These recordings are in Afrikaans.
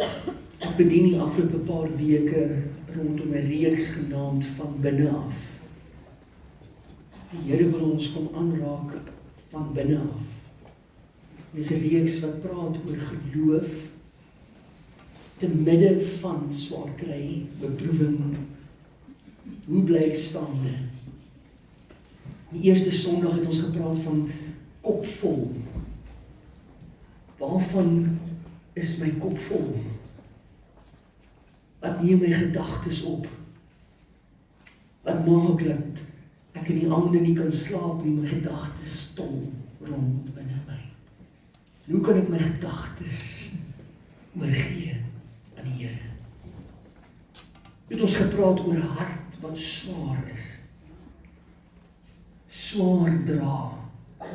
Ek bedien die afgelope paar weke rondom 'n reeks genaamd Van Binne Af. Die Here wil ons kom aanraak van binne af. Dis 'n reeks wat praat oor geloof te midde van swaar kry, beproewing. Hoe bly ek staande? Die eerste Sondag het ons gepraat van kop vol. Waarvan is my kop vol? Wat neem my gedagtes op? Wat maak dat ek in die aande nie kan slaap nie, my gedagtes stom rond binne my? Hoe kan ek my gedagtes oorgee aan die Here? Het ons gepraat oor hart wat swaar is. Swaar dra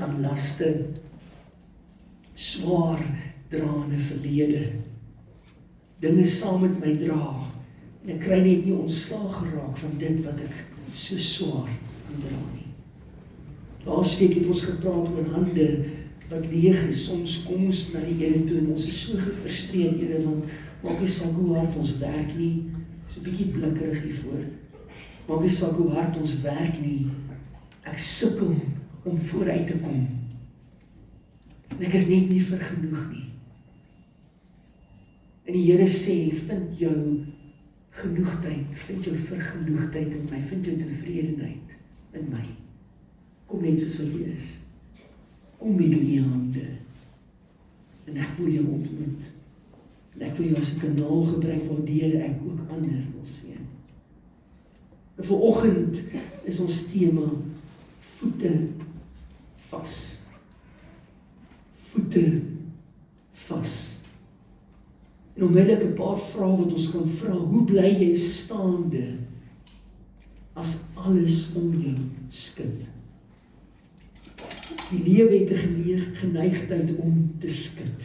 aan laste. Swaar dra aan 'n verlede. Dinge saam met my dra. En ek kry net nie ontslaag geraak van dit wat ek so swaar dra nie. Laasweek het ons gepraat oor hande wat leeg is. Soms kom ons na die Here toe en ons is so gefrustreerd, Here, want maak nie saak hoe hard ons werk nie. So 'n bietjie blikkerig hiervoor. Maak nie saak hoe hard ons werk nie. Ek sukkel om vooruit te kom. En ek is net nie vergenoeg nie. En die Here sê, vind jou genoegdheid, vind jou vergenoegdheid in my, vind jou tevredenheid in my. Kom net soos wat jy is. Kom met die hande. En ek wil jou ontmoet. En ek wil jou as 'n kanaal gebruik waardeur ek ook ander wil seën. En vanoggend is ons tema voete vas. Voete vas. En onmiddellik 'n paar vrae wat ons kan vra. Hoe bly jy staande as alles om jou skud? Die lewe het 'n geneigtheid om te skud.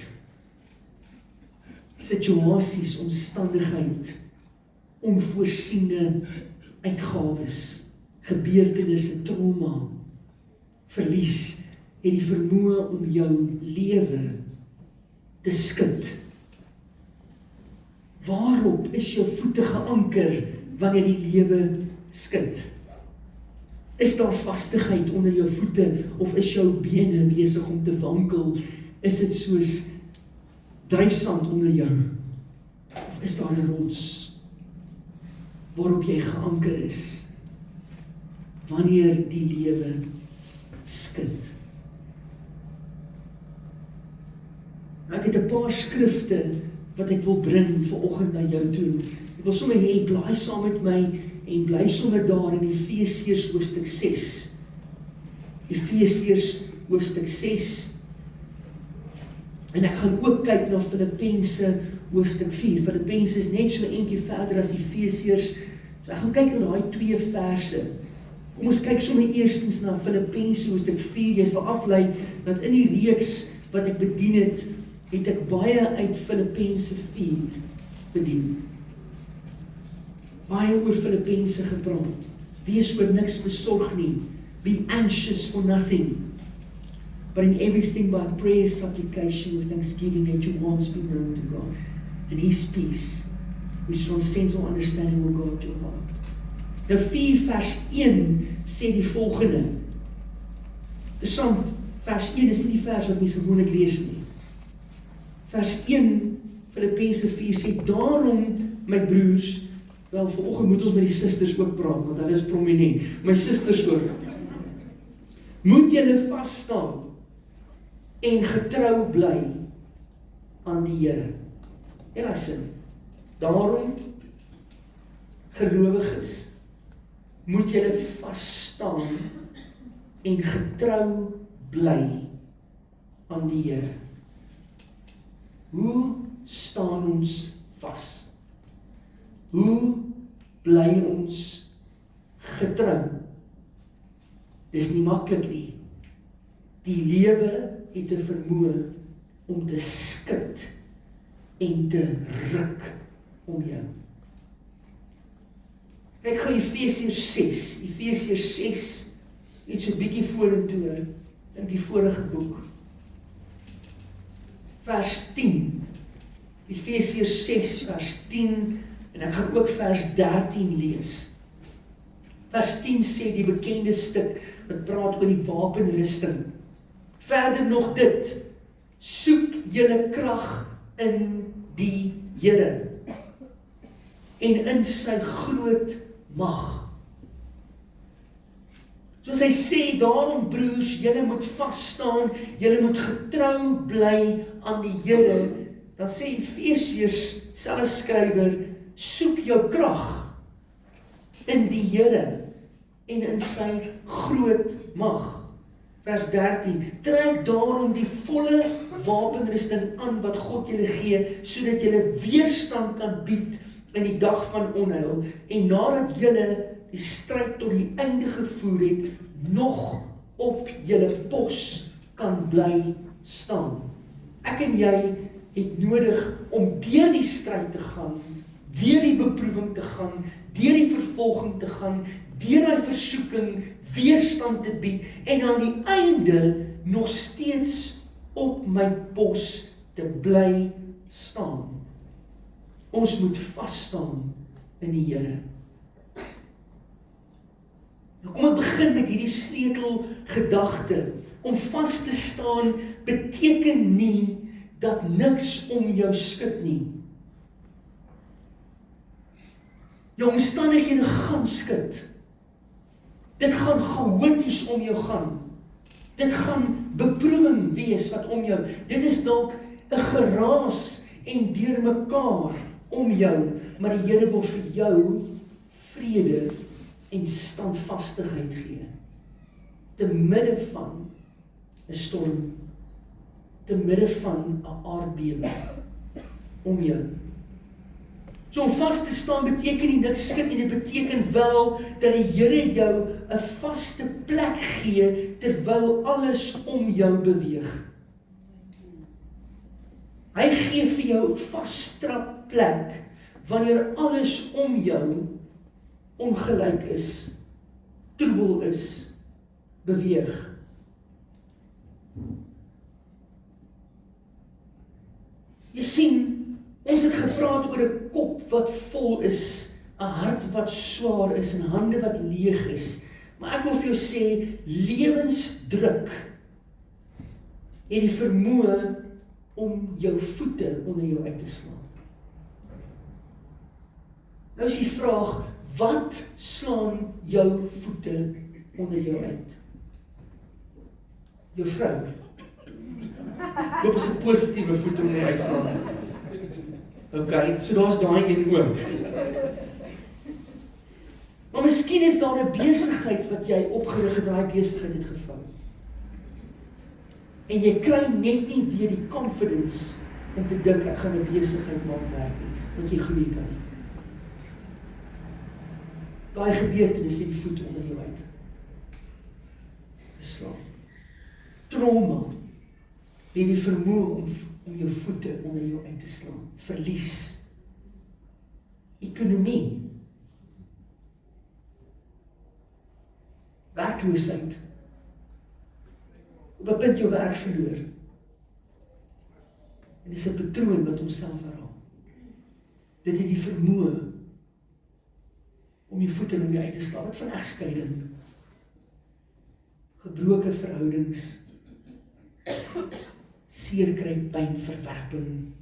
Situasies, omstandigheid, onvoorsiene uitgawes, gebeurtenisse, trauma, verlies, het die vermoë om jou lewe te skud. Waarop is jou voete geanker wanneer die lewe skud? Is daar vastigheid onder jou voete of is jou bene besig om te wankel? Is dit soos dryfsand onder jou? Of is daar 'n rots waarop jy geanker is wanneer die lewe skud? Ek het 'n paar skrifte wat ek wil bring vanoggend na jou toe. Ek wil sommer hê, blaai saam met my en bly sommer daar in Efesiërs hoofstuk 6. Efesiërs hoofstuk 6. En ek gaan ook kyk na Filippense hoofstuk 4. Filippense is net so eentjie verder as Efesiërs. So ek gaan kyk na daai 2 verse. Kom ons kyk sommer eerstens na Filippense hoofstuk 4. Jy sal aflei dat in die reeks wat ek bedien het ek baie uit Filippense 4 bedien. Baie oor Filippense gepraat. Wees oor niks besorg nie. Be anxious for nothing. But in everything by prayer, supplication, with thanksgiving, let your wants be known to God. And His peace, which transcends all understanding, will guard your heart. Nou 4 vers 1 sê die volgende. Interessant, vers 1 is nie die vers wat mense gewoonlik lees nie. Vers 1, Filippense 4 sê, daarom my broers, wel vanoggend moet ons met die susters ook praat, want hulle is prominent, my susters ook, moet julle vas staan en getrou bly aan die Here. En hy sê, daarom gelowiges, moet julle vas staan en getrou bly aan die Here. Hoe staan ons vas? Hoe bly ons getrou? Dis nie maklik nie. Die lewe het 'n vermoë om te skud en te ruk om jou. Ek gaan Efesiërs 6. Efesiërs 6 iets so 'n bietjie vorentoe in die vorige boek. Vers 10. Efesiërs 6 vers 10 en ek gaan ook vers 13 lees. Vers 10 sê die bekende stuk wat praat oor die wapenrusting. Verder nog dit, soek julle krag in die Here en in sy groot mag. Soos hy sê, daarom broers, julle moet vas staan, julle moet getrou bly aan die Here. Dan sê Efesiërs, selfe skrywer, soek jou krag in die Here en in sy groot mag. Vers 13, trek daarom die volle wapenrusting aan wat God julle gee, sodat julle weerstand kan bied in die dag van onheil, en nadat julle die stryd tot die einde gevoer het, nog op julle pos kan bly staan. Ek en jy het nodig om deur die stryd te gaan, deur die beproewing te gaan, deur die vervolging te gaan, deur die versoeking weerstand te bied, en aan die einde nog steeds op my pos te bly staan. Ons moet vas staan in die Here. Nou kom ek begin met hierdie sleutelgedagte. Om vas te staan beteken nie dat niks om jou skud nie. Jou omstandighede gaan skud. Dit gaan chaoties om jou gaan. Dit gaan beproewing wees wat om jou. Dit is dalk 'n geraas en deurmekaar om jou, maar die Here wil vir jou vrede en standvastigheid gee. Te midde van 'n storm, te midde van 'n aardbewing om jou. So om vas te staan beteken nie niks skud nie, dit beteken wel dat die Here jou 'n vaste plek gee terwyl alles om jou beweeg. Hy gee vir jou 'n vaste plek wanneer alles om jou ongelyk is, troebel is, beweeg. Jy sien, ons het gepraat oor 'n kop wat vol is, 'n hart wat swaar is en hande wat leeg is. Maar ek wil vir jou sê, lewensdruk het die vermoë om jou voete onder jou uit te slaan. Nou is die vraag, wat slaan jou voete onder jou uit? Jou vrou. Loop is 'n positiewe voet onder jou uitslaan. Okay, so daar's daai een ook. Maar miskien is daar 'n besigheid wat jy opgerig het, daai besigheid het geval. En jy kry net nie weer die confidence om te dink ek gaan 'n besigheid maak werk nie, want jy glo nie kan. Daai gebeurtenis het die voet onder jou uit geslaan. Trauma het die vermoë om jou voete onder jou uit te slaan. Verlies. Ekonomie. Werkloosheid. Op 'n punt jou werk verloor. En dis 'n patroon wat homself herhaal. Dit het die vermoë om jou voete onder jou uit te slaan. Wat van egskeiding? Gebroke verhoudings. Seerkry, pyn, verwerping.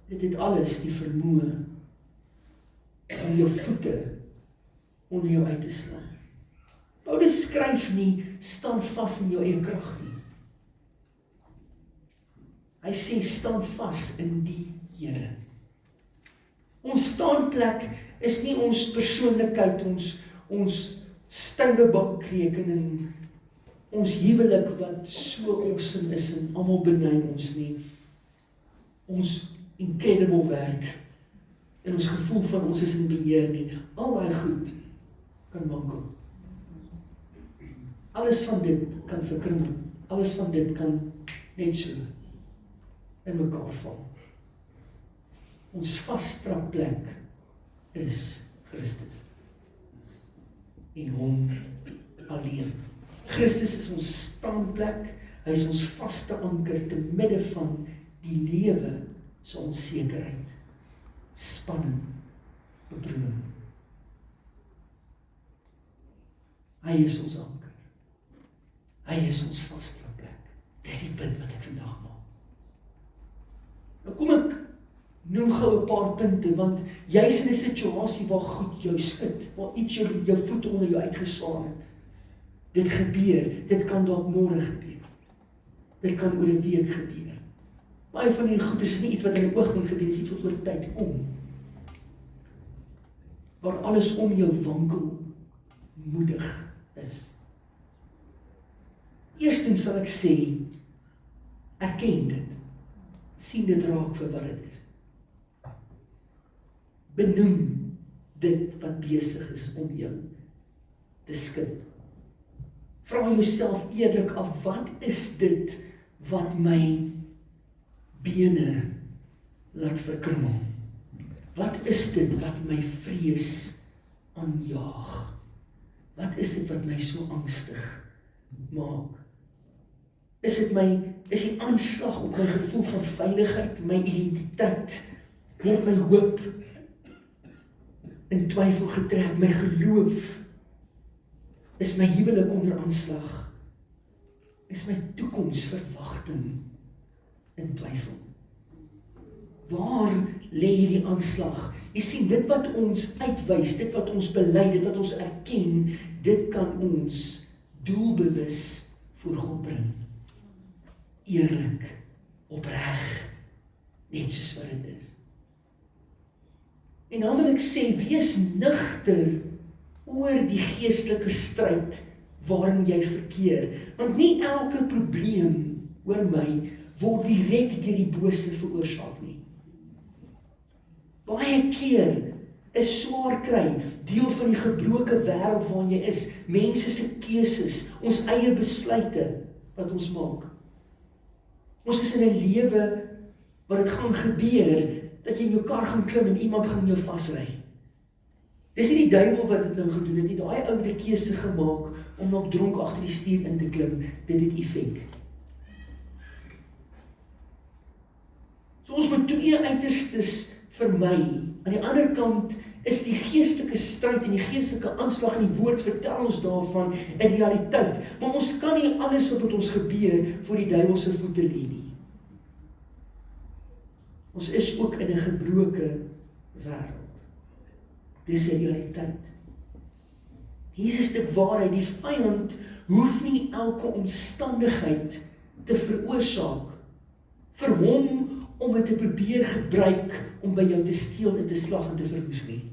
Dit het alles die vermoë om jou voete onder jou uit te slaan. Paulus skryf nie, staan vas in jou eie krag nie. Hy sê, staan vas in die Here. Ons staanplek is nie ons persoonlikheid, ons stywe bankrekening, ons huwelik wat so awesome is en almal beny ons nie. Ons incredible werk en ons gevoel van ons is in beheer nie. Al daai goed kan wankel. Alles van dit kan verkrummel. Alles van dit kan net so in mekaar val. Ons vaste plek is Christus. En hom alleen. Christus is ons staanplek, Hy is ons vaste anker te midde van die lewe se onsekerheid, spanning, beproewing. Hy is ons anker. Hy is ons vaste plek. Dis die punt wat ek vandag maak. Nou kom ek noem gou 'n paar punte, want jy's in 'n situasie waar goed jou skud, waar iets jou voete onder jou uitgesaag het. Dit gebeur, dit kan dalk môre gebeur. Dit kan oor 'n week gebeur. Baie van die goed is nie iets wat in 'n oogwink gebeur, dis iets wat oor tyd kom. Waar alles om jou wankelmoedig is. Eerstens sal ek sê, erken dit. Sien dit raak vir wat dit is. Benoem dit wat besig is om jou te skud. Vra jouself eerlik af, wat is dit wat my bene laat verkrummel? Wat is dit wat my vrees aanjaag? Wat is dit wat my so angstig maak? Is die aanslag op my gevoel van veiligheid, my identiteit, word my hoop in twyfel getrek, my geloof, is my huwelik onder aanslag, is my toekomsverwagting in twyfel. Waar lê hierdie aanslag? Jy sien, dit wat ons uitwys, dit wat ons bely, dit wat ons erken, dit kan ons doelbewus voor God bring. Eerlik, opreg, net soos wat dit is. En dan wil ek sê, wees nugter oor die geestelike stryd waarin jy verkeer. Want nie elke probleem, hoor my, word direk deur die bose veroorsaak nie. Baie keer is swaar kry deel van die gebroke wêreld waarin jy is, mense se keuses, ons eie besluite wat ons maak. Ons is in 'n lewe waar dit gaan gebeur, dat jy in jou kar gaan klim en iemand gaan jou vasry. Dis nie die duiwel wat dit nou gedoen het nie, daai ou het 'n keuse gemaak om nog dronk agter die stuur in te klim, dit het effek. So ons moet twee uiterstes vermy. Aan die ander kant is die geestelike stryd en die geestelike aanslag in die woord vertel ons daarvan 'n realiteit. Maar ons kan nie alles wat met ons gebeur voor die duiwel se voete lê nie. Ons is ook in 'n gebroke wêreld. Dis 'n realiteit. Hier is 'n stuk waarheid, die vyand hoef nie elke omstandigheid te veroorsaak vir hom om dit te probeer gebruik om by jou te steel en te slag en te verwoes nie.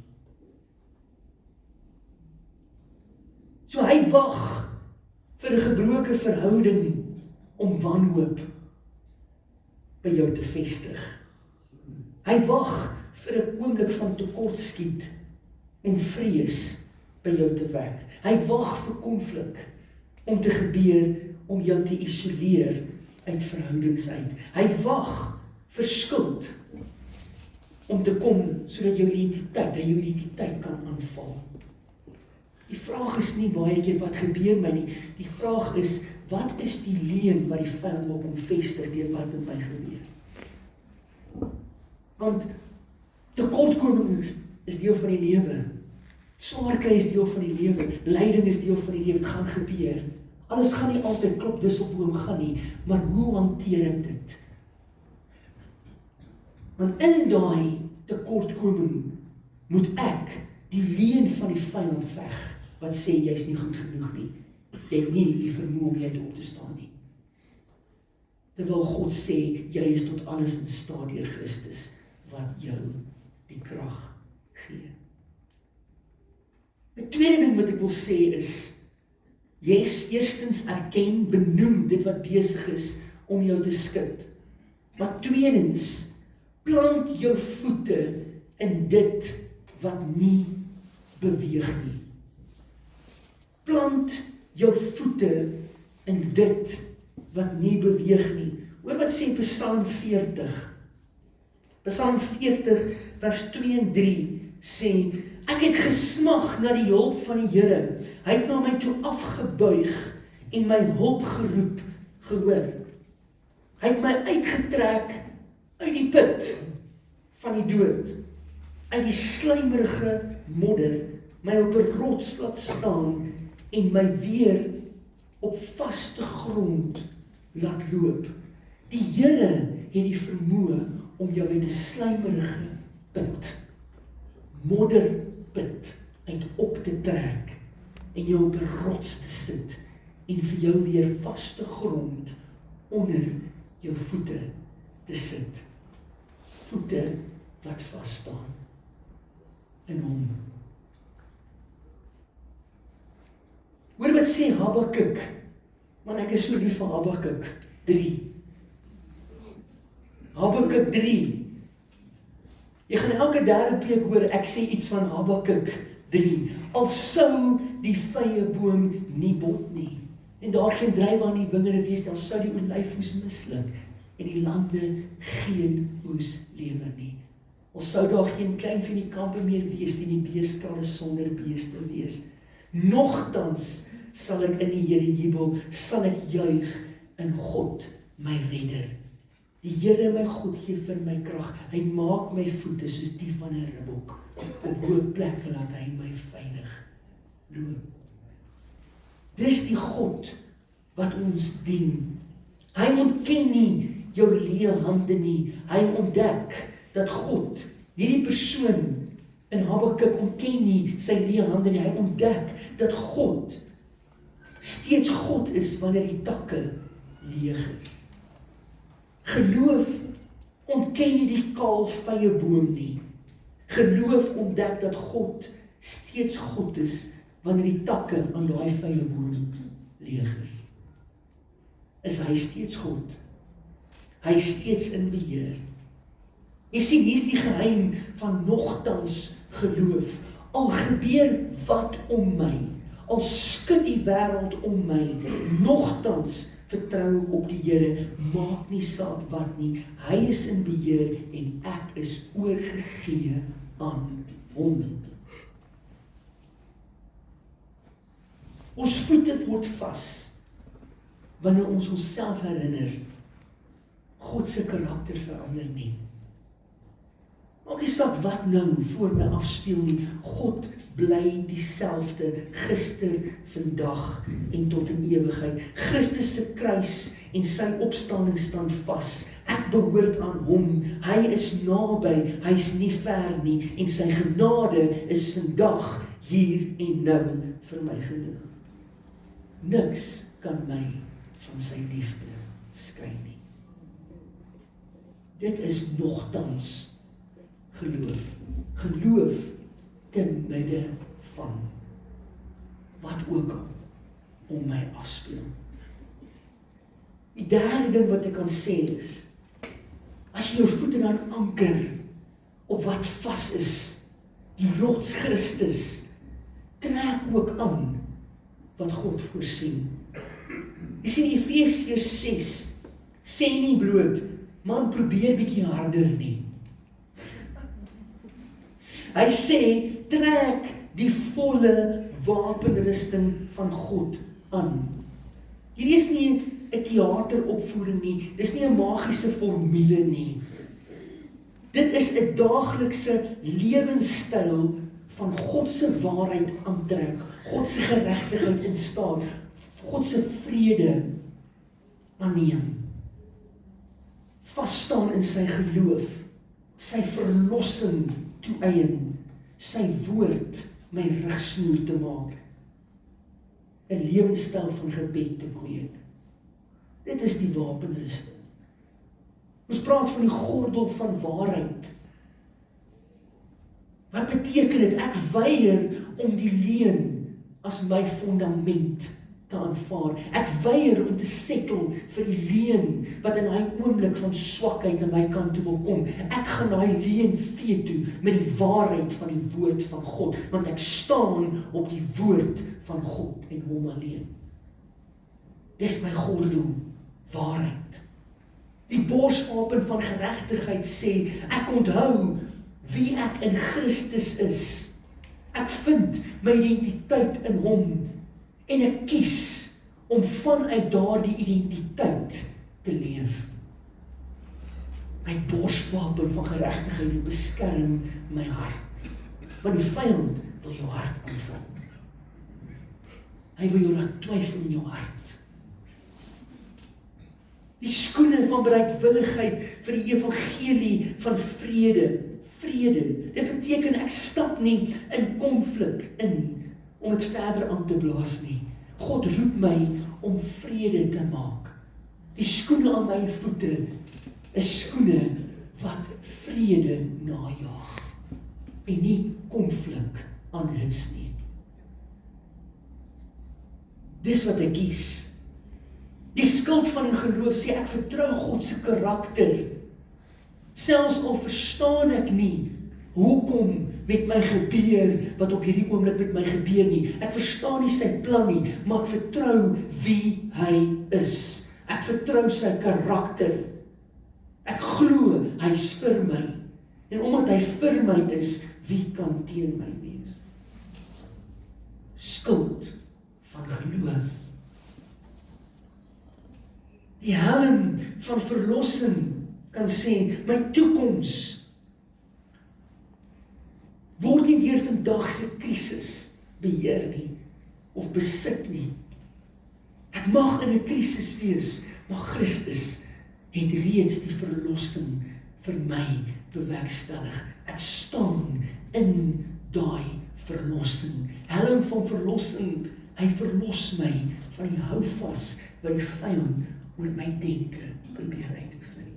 So hy wag vir 'n gebroke verhouding om wanhoop by jou te vestig. Hy wag vir 'n oomblik van tekortskiet om vrees by jou te wek. Hy wag vir konflik om te gebeur om jou te isoleer uit verhoudings uit. Hy wag vir skuld om te kom sodat jou identiteit kan aanval. Die vraag is nie baie keer wat gebeur my nie. Die vraag is, wat is die leuen wat die vyand wil kom vestig deur wat met my gebeur? Want tekortkomings is deel van die lewe. Swaar kry is deel van die lewe. Lyding is deel van die lewe. Dit gaan gebeur. Alles gaan nie altyd klop dis op hoe hom gaan nie, maar hoe hanteer ek dit? Want in daai tekortkoming moet ek die leuen van die vyand veg, wat sê jy's nie goed genoeg nie. Jy het nie die vermoë om jy op te staan nie. Terwyl God sê, jy is tot alles in staat deur Christus, wat jou die krag gee. Die tweede ding wat ek wil sê is, jy is eerstens erken, benoem dit wat besig is om jou te skud. Maar tweedens, plant jou voete in dit wat nie beweeg nie. Plant jou voete in dit wat nie beweeg nie. Hoor wat sê Psalm 40. Psalm 40 vers 2 en 3 sê, ek het gesmag na die hulp van die Here. Hy het na my toe afgebuig en my hulp geroep, gehoor. Hy het my uitgetrek uit die put van die dood, uit die slijmerige modder, my op 'n rots laat staan en my weer op vaste grond laat loop. Die Here het die vermoë om jou uit 'n slijmerige put, modderput uit op te trek en jou op 'n rots te sit en vir jou weer vaste grond onder jou voete te sit. Voete wat vas staan in hom. Hoor wat sê Habakuk, want ek is so lief van Habakuk 3. Habakuk 3. Jy gaan elke derde preek hoor, ek sê iets van Habakuk 3. Al sou die vyeboom nie bot nie, en daar geen druiwe aan die wingerde wees, dan sou die olyfoes misluk, en die lande geen oes lewer nie. Al sou daar geen klein van die kampe meer wees, en die beeskralle sonder beeste wees. Nogtans sal ek in die Here jubel, sal ek juig in God, my redder. Die Here my God gee vir my krag, hy maak my voete soos die van 'n ribbok, op hoë plekke laat hy my veilig loop. Dis die God wat ons dien. Hy ontken nie jou leë hande nie, hy ontdek dat God, hierdie persoon in Habakuk ontken nie sy leë hande nie, hy ontdek dat God steeds God is wanneer die takke leeg is. Geloof ontken nie die kaal vyeboom nie. Geloof ontdek dat God steeds God is wanneer die takke aan daai vyeboom leeg is. Is hy steeds God? Hy is steeds in beheer. Jy sien, hier is die geheim van nogtans geloof. Al gebeur wat om my, al skud die wêreld om my, nogtans vertrou ek op die Here, maak nie saak wat nie, hy is in beheer en ek is oorgegee aan hom. Ons voete word vas wanneer ons onsself herinner, God se karakter verander nie. Maak nie saak wat nou voor my afspeel nie, God bly dieselfde gister, vandag en tot in ewigheid. Christus se kruis en sy opstanding staan vas. Ek behoort aan hom, hy is naby, hy is nie ver nie, en sy genade is vandag, hier en nou vir my genoeg. Niks kan my van sy liefde skei nie. Dit is nogtans geloof. Geloof te midde van wat ook al om my afspeel. Die derde ding wat ek kan sê is, as jy jou voete dan anker op wat vas is, die rots Christus, trek ook aan wat God voorsien. Jy sien Efesiërs 6 sê nie bloot, man probeer bietjie harder nie. Hy sê, trek die volle wapenrusting van God aan. Hierdie is nie 'n teateropvoering nie, dis nie 'n magiese formule nie. Dit is 'n daaglikse lewenstyl van God se waarheid aantrek, God se geregtigheid in staat, God se vrede aanneem. Vas staan in sy geloof, sy verlossing toeëien, sy woord my rigsnoer te maak, 'n lewenstyl van gebed te kweek. Dit is die wapenrusting. Ons praat van die gordel van waarheid. Wat beteken dit? Ek weier om die leuen as my fondament te aanvaar. Ek weier om te settle vir die leuen wat in hy oomblik van swakheid aan my kant toe wil kom. Ek gaan daai leuen veto met die waarheid van die woord van God, want ek staan op die woord van God en hom alleen. Dis my gordel, waarheid. Die borswapen van geregtigheid sê, ek onthou wie ek in Christus is. Ek vind my identiteit in hom en ek kies om vanuit daardie identiteit te leef. My borswapen van geregtigheid beskerm my hart. Want die vyand wil jou hart aanval. Hy wil jou laat twyfel in jou hart. Die skoene van bereidwilligheid vir die evangelie van vrede. Vrede. Dit beteken ek stap nie in konflik in om dit verder aan te blaas nie. God roep my om vrede te maak. Die skoene aan my voete is skoene wat vrede najaag en nie konflik aanhits nie. Dis wat ek kies. Die skuld van die geloof sê ek vertrou God se karakter. Selfs al verstaan ek nie hoekom met my gebeur wat op hierdie oomblik met my gebeur nie. Ek verstaan nie sy plan nie, maar ek vertrou wie hy is. Ek vertrou sy karakter. Ek glo hy's vir my. En omdat hy vir my is, wie kan teen my wees? Skuld van geloof. Die helm van verlossing kan sê, my toekoms word nie deur vandag se krisis beheer nie, of besit nie. Ek mag in 'n krisis wees, maar Christus het reeds die verlossing vir my bewerkstellig. Ek staan in daai verlossing. Helm van verlossing, hy verlos my van die houvas wat die vyand oor my denke probeer uitoefen.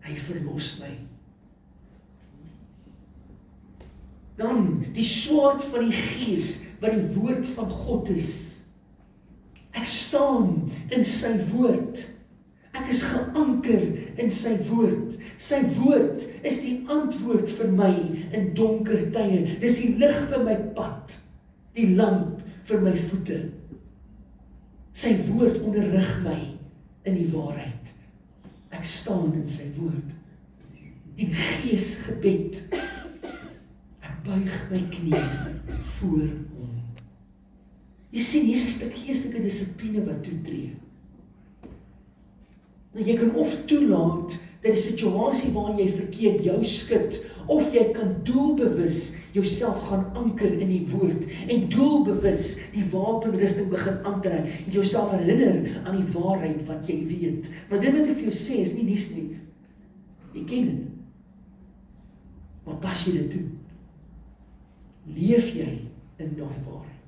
Hy verlos my. Dan die swaard van die Gees wat die woord van God is. Ek staan in sy woord. Ek is geanker in sy woord. Sy woord is die antwoord vir my in donker tye. Dis die lig vir my pad, die lamp vir my voete. Sy woord onderrig my in die waarheid. Ek staan in sy woord. In geesgebed. Ek buig my knie voor hom. Jy sien, hier is 'n stuk geestelike dissipline wat toetree. Nou, jy kan of toelaat dat 'n situasie waarin jy verkeerd jou skud, of jy kan doelbewus jouself gaan anker in die woord en doelbewus die wapenrusting begin aantrek en jouself herinner aan die waarheid wat jy weet. Maar dit wat ek vir jou sê is nie nuus nie. Jy ken dit. Maar pas jy dit toe? Leef jy in daai waarheid?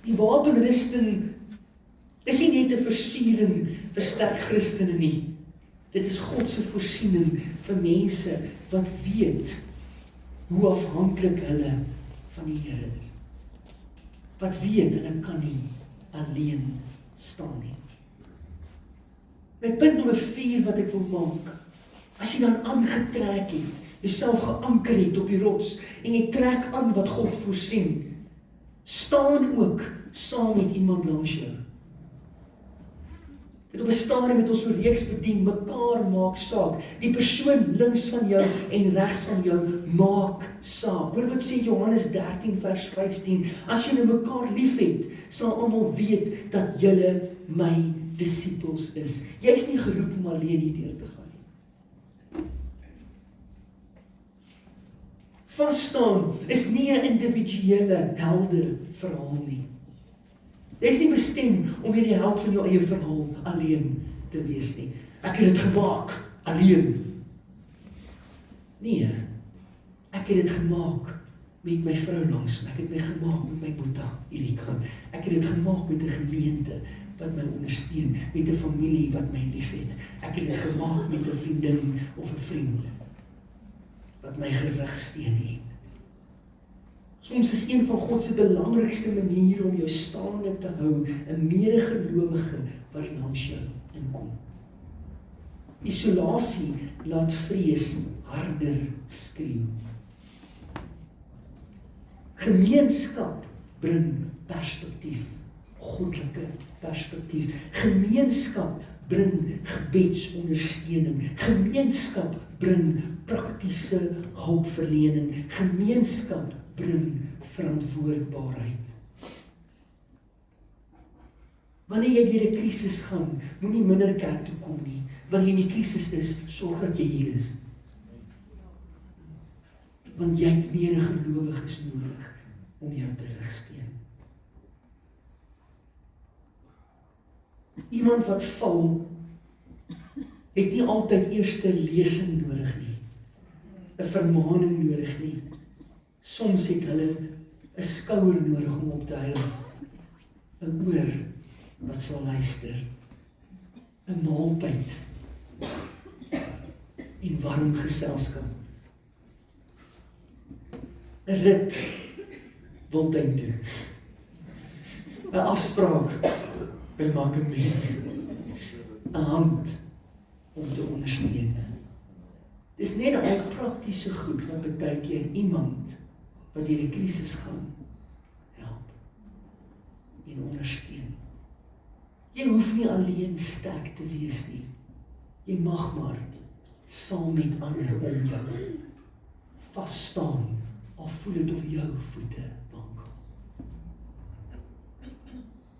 Die wapenrusting is nie net 'n versiering vir sterk Christene nie. Dit is God se voorsiening vir mense wat weet hoe afhanklik hulle van die Here is. Wat weet hulle kan nie alleen staan nie. My punt nommer 4 wat ek wil maak, as jy dan aangetrek het, jouself geanker het op die rots, en jy trek aan wat God voorsien, staan ook saam met iemand langs jou. Dit op 'n stadium met ons so reeks bedien, mekaar maak saak. Die persoon links van jou en regs van jou maak saak. Hoor wat sê Johannes 13 vers 15. As julle mekaar liefhet, sal almal weet dat julle my disippels is. Jy is nie geroep om alleen hierdeur te gaan nie. Vasstaan is nie 'n individuele helde verhaal nie. Jy is nie bestem om weer die held van jou eie verhaal alleen te wees nie. Ek het dit gemaak, alleen. Nee, ek het dit gemaak met my vrou langs my. Ek het my gemaak met my boeta hierdie kant. Ek het dit gemaak met 'n gemeente wat my ondersteun, met 'n familie wat my liefhet. Ek het dit gemaak met 'n vriendin of 'n vriend wat my gerugsteun het. Soms is een van God se belangrikste maniere om jou staande te hou 'n medegelowige wat langs jou inkom. Isolasie laat vrees harder skreeu. Gemeenskap bring perspektief, goddelike perspektief. Gemeenskap bring gebedsondersteuning. Gemeenskap bring praktiese hulpverlening. Gemeenskap bring verantwoordbaarheid. Wanneer jy deur 'n krisis gaan, moenie minder kerk toe kom nie. Wanneer jy in die krisis is, sorg dat jy hier is. Want jy het meer gelowiges nodig om jou te terugsteun. Iemand wat val, het nie altyd eerste lesing nodig nie, 'n vermaaning nodig nie. Soms het hulle 'n skouer nodig om op te huil, 'n oor wat sal luister, 'n maaltyd en warm geselskap, 'n rit Wildtuin toe, 'n afspraak by Makkemeer, 'n hand om te ondersteun. Dis net al praktiese goed wat baie keer iemand wat deur 'n krisis gaan help en ondersteun. Jy hoef nie alleen sterk te wees nie. Jy mag maar saam met ander om jou vas staan, al voel dit of jou voete wankel.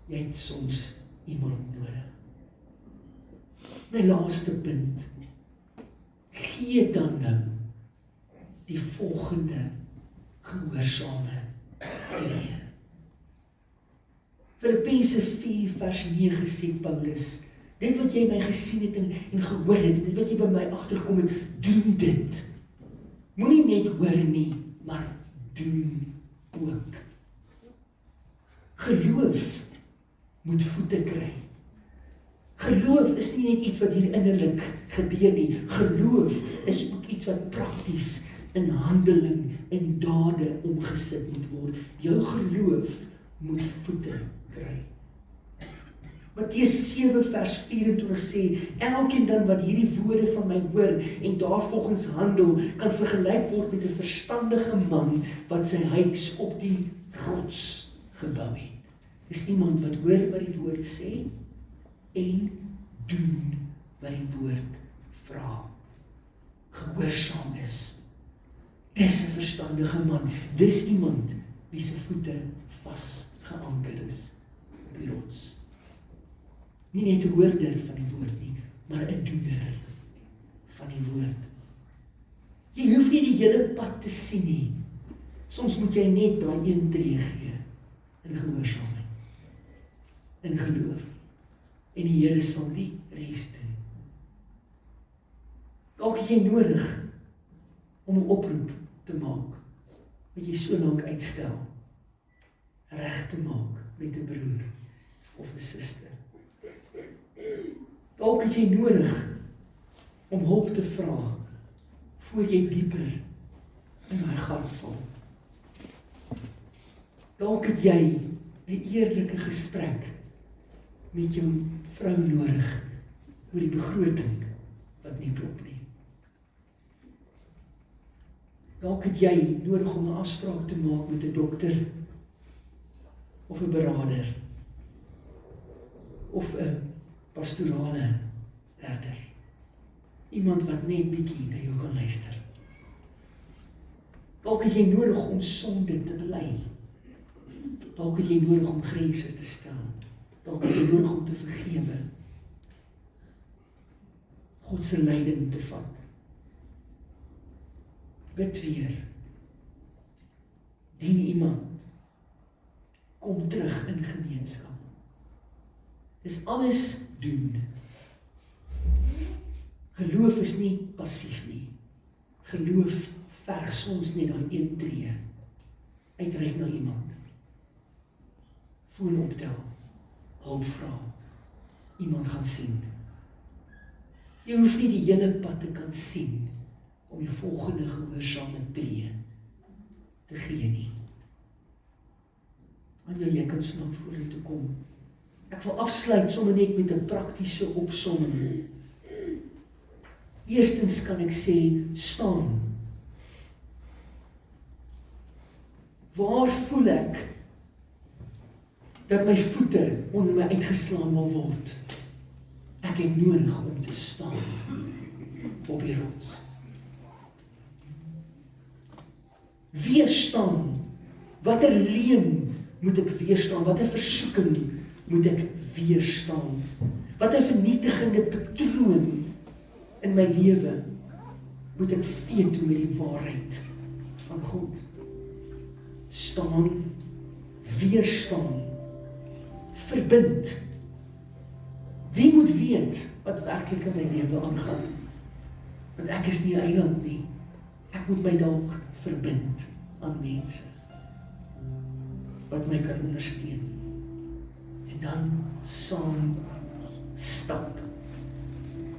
Jy het soms iemand nodig. My laaste punt, gee dan nou die volgende gehoorsame tree. Filippense 4 vers 9 sê Paulus, dit wat jy my gesien het en gehoor het, dit wat jy by my agtergekom het, doen dit. Moenie net hoor nie, maar doen ook. Geloof moet voete kry. Geloof is nie net iets wat hier innerlik gebeur nie. Geloof is ook iets wat prakties in handeling en dade omgesit moet word. Jou geloof moet voete kry. Matteus 7 vers 24 sê, elkeen dan wat hierdie woorde van my hoor en daarvolgens handel, kan vergelyk word met 'n verstandige man wat sy huis op die rots gebou het. Dis iemand wat hoor wat die woord sê en doen wat die woord vra. Gehoorsaam is. Dis 'n verstandige man. Dis iemand wie se voete vas geanker is op die rots. Nie net 'n hoorder van die woord nie, maar 'n doener van die woord. Jy hoef nie die hele pad te sien nie. Soms moet jy net daai een tree gee in gehoorsaamheid, in geloof. En die Here sal die res doen. Dalk het jy nodig om 'n oproep te maak wat jy so lank uitstel, reg te maak met 'n broer of 'n suster. Dalk het jy nodig om hulp te vra voor jy dieper in my gat val. Dalk het jy 'n eerlike gesprek met jou vrou nodig oor die begroting wat nie klop nie. Dalk het jy nodig om 'n afspraak te maak met 'n dokter of 'n beraader of 'n pastorale herder. Iemand wat net bietjie na jou kan luister. Dalk het jy nodig om sonde te bely. Dalk het jy nodig om grense te stel. Dalk het jy nodig om te vergewe. God se leiding te vat. Bid weer. Dien iemand. Kom terug in gemeenskap. Dis alles doen. Geloof is nie passief nie. Geloof verg soms net aan een tree. Uitreik na iemand. Foon optel. Hulp vra. Iemand gaan sien. Jy hoef nie die hele pad te kan sien om die volgende gehoorsame tree te gee nie. Want jy kan so lank vorentoe kom. Ek wil afsluit sommer net met 'n praktiese opsomming. Eerstens kan ek sê, staan. Waar voel ek dat my voete onder my uitgeslaan wil word? Ek het nodig om te staan op die rots. Weerstaan Watter leuen moet ek weerstaan? Watter versoeking moet ek weerstaan? Watter vernietigende patroon in my lewe moet ek veto met die waarheid van God? Staan, weerstaan, verbind. Wie moet weet wat werklik in my lewe aangaan? Want ek is nie eiland nie. Ek moet my dalk verbind aan mense wat my kan ondersteun. En dan saam stap.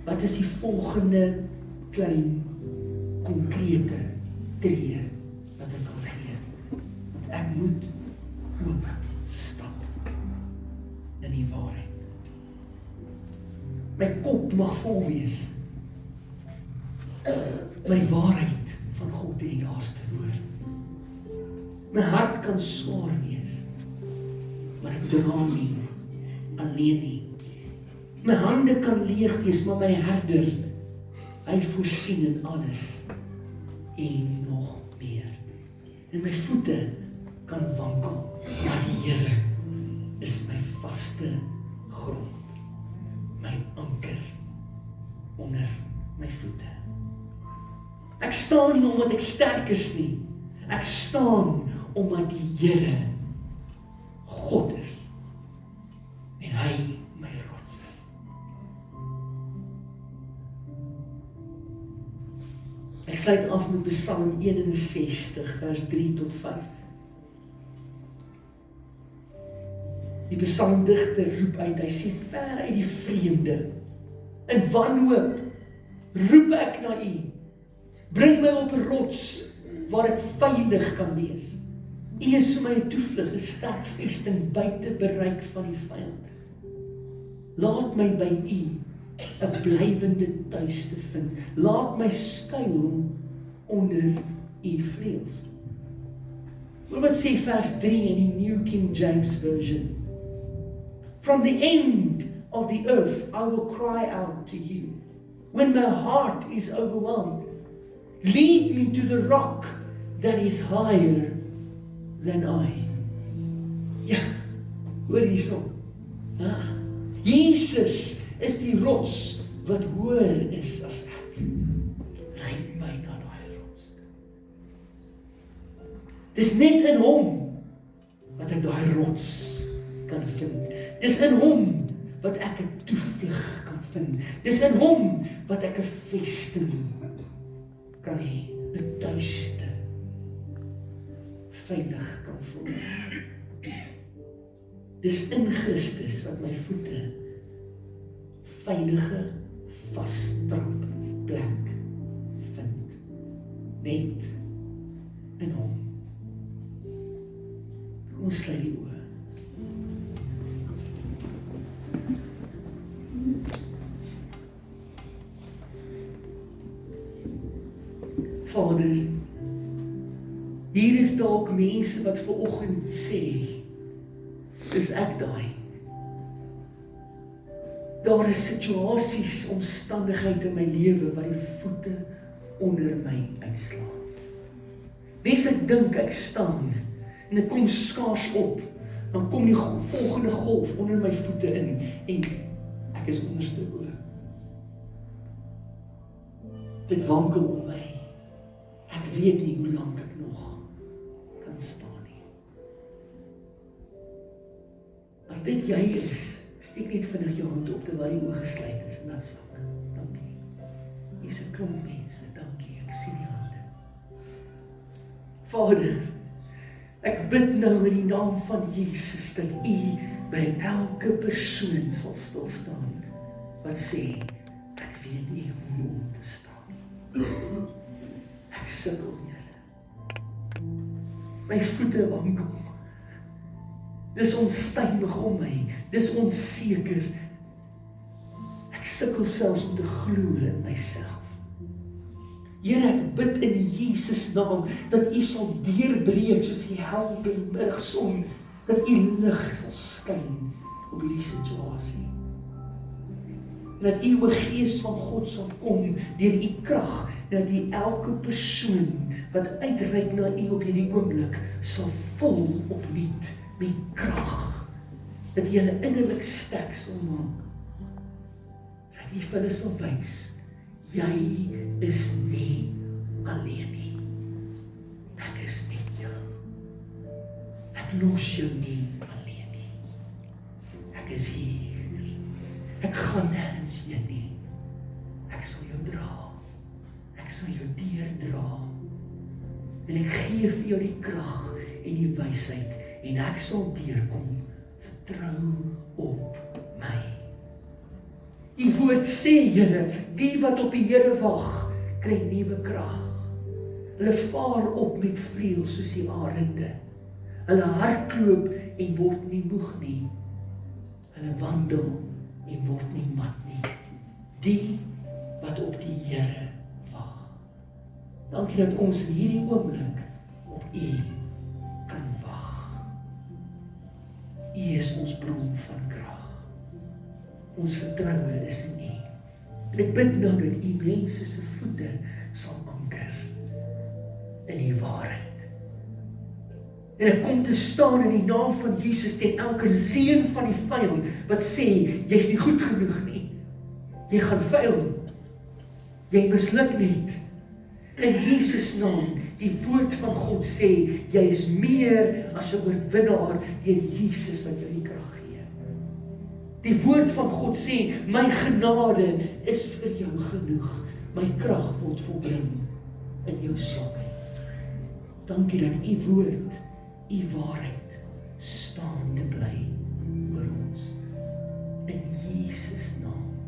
Wat is die volgende klein, konkrete tree wat ek kan gee? Want ek moet ook stap in die waarheid. My kop mag vol wees, maar die waarheid van God het die laaste woord. My hart kan swaar wees, maar ek dra nie alleen nie. My hande kan leeg wees, maar my herder, hy voorsien in alles en nog meer. En my voete kan wankel, maar die Here is my vaste grond, my anker onder my voete. Ek staan nie omdat ek sterk is nie. Ek staan omdat die Here God is en hy my rots is. Ek sluit af met Psalm 61 vers 3 tot 5. Die psalmdigter roep uit, hy sê ver uit die vreemde, in wanhoop roep ek na U. Bring my op 'n rots waar ek veilig kan wees. U is vir my 'n toevlug, 'n sterk vesting buite bereik van die vyand. Laat my by U 'n blywende tuiste vind. Laat my skuil onder U vleuels. Wat sê vers 3 in die New King James Version? From the end of the earth I will cry out to you. When my heart is overwhelmed, lead me to the rock that is higher than I. Ja, hoor hierso. Jesus is die rots wat hoër is as ek. Lei my na daai rots. Dis net in hom wat ek daai rots kan vind. Dis in hom wat ek 'n toevlug kan vind. Dis in hom wat ek 'n vesting kan hê, 'n tuiste, veilig kan voel. Dis in Christus wat my voete veilige, vastrap plek vind. Net in hom. Kom ons sluit die oë. Vader, hier is dalk mense wat vanoggend sê, dis ek daai. Daar is situasies, omstandighede in my lewe wat die voete onder my uitslaan. Nes ek dink ek staan en ek kom skaars op, dan kom die volgende golf onder my voete in en ek is onderste oor. Dit wankel om my. Ek weet nie hoe lank ek nog kan staan nie. As dit jy is, steek net vinnig jou hand op terwyl die oë gesluit is en dan sak. Dankie. Hier is 'n klomp mense, dankie, ek sien die hande. Vader, ek bid nou in die naam van Jesus dat U by elke persoon sal stilstaan wat sê, ek weet nie hoe om te staan nie. Ek sukkel, Here. My voete wankel. Dis onstuimig om my. Dis onseker. Ek sukkel selfs om te glo in myself. Here, ek bid in Jesus naam dat U sal deurbreek soos die helder middagson, dat U lig sal skyn op hierdie situasie. En dat U, o Gees van God, sal kom deur U krag, dat U elke persoon wat uitreik na u op hierdie oomblik, sal vol opnuut met krag, dat jy hulle innerlik sterk sal maak, dat jy vir hulle sal wys, jy is nie alleen nie. Ek is met jou. Ek los jou nie alleen nie. Ek is hier. Ek gaan nergens heen nie. Ek sal jou dra. Ek sal jou deurdra. En ek gee vir jou die krag en die wysheid en ek sal deurkom. Vertrou op my. Die woord sê, Here, die wat op die Here wag, kry nuwe krag. Hulle vaar op met vleuels soos die arende. Hulle hardloop en word nie moeg nie. Hulle wandel en word nie mat nie. Die wat op die Here wag. Dankie dat ons in hierdie oomblik op U kan wag. U is ons bron van krag. Ons vertroue is in U. En ek bid nou dat U mense se voete sal anker in die waarheid. En ek kom te staan in die naam van Jesus teen elke leuen van die vyand wat sê, jy's nie goed genoeg nie. Jy gaan faal. Jy misluk net. In Jesus naam, die woord van God sê, jy is meer as 'n oorwinnaar deur Jesus wat jou die krag gee. Die woord van God sê, my genade is vir jou genoeg. My krag word volbring in jou swakheid. Dankie dat U woord, U waarheid staande bly oor ons. In Jesus naam.